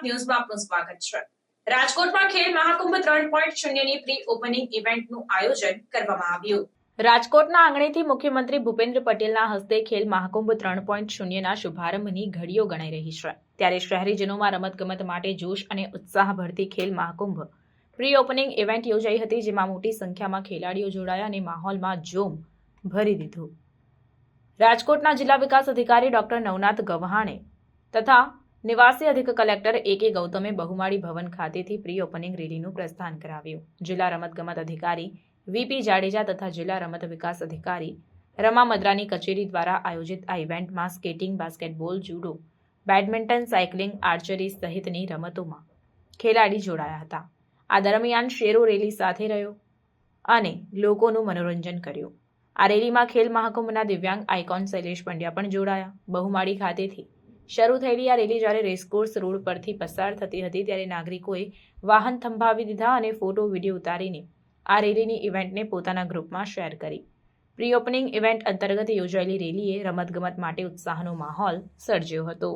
ન્યૂઝમાં આપનું સ્વાગત છે। રાજકોટમાં ખેલ મહાકુંભ 3.0ની પ્રી ઓપનિંગ ઇવેન્ટનું આયોજન કરવામાં આવ્યું। રાજકોટના આંગણેથી મુખ્યમંત્રી ભૂપેન્દ્ર પટેલના હસ્તે ખેલ મહાકુંભ 3.0ના શુભારંભની ઘડીઓ ગણાઈ રહી છે। ત્યારે શહેરીજનોમાં રમતગમત માટે જોશ અને ઉત્સાહ ભરતી Khel Mahakumbh pre opening event યોજાઈ હતી, જેમાં મોટી સંખ્યામાં ખેલાડીઓ જોડાયા અને માહોલમાં જોમ ભરી દીધું। રાજકોટના જિલ્લા વિકાસ અધિકારી ડોક્ટર નવનાથ ગવ્હાણે તથા નિવાસી અધિક કલેક્ટર એ.કે. ગૌતમે બહુમાળી ભવન ખાતેથી પ્રી ઓપનિંગ રેલીનું પ્રસ્થાન કરાવ્યું। જિલ્લા રમતગમત અધિકારી વી.પી. જાડેજા તથા જિલ્લા રમત વિકાસ અધિકારી રમા મદ્રાની કચેરી દ્વારા આયોજિત આ ઇવેન્ટમાં skating, basketball, judo, badminton, cycling, archery સહિતની રમતોમાં ખેલાડી જોડાયા હતા। આ દરમિયાન શેરો રેલી સાથે રહ્યો અને લોકોનું મનોરંજન કર્યું। આ રેલીમાં ખેલ મહાકુંભના દિવ્યાંગ આઇકોન શૈલેષ પંડ્યા પણ જોડાયા। બહુમાળી ખાતેથી શરૂ થયેલી આ રેલી જ્યારે રેસકોર્સ રોડ પરથી પસાર થતી હતી, ત્યારે નાગરિકોએ વાહન થંભાવી દીધા અને ફોટો વિડીયો ઉતારીને આ રેલીની ઇવેન્ટને પોતાના ગ્રુપમાં શેર કરી। પ્રી ઓપનિંગ ઇવેન્ટ અંતર્ગત યોજાયેલી રેલીએ રમતગમત માટે ઉત્સાહનો માહોલ સર્જ્યો હતો।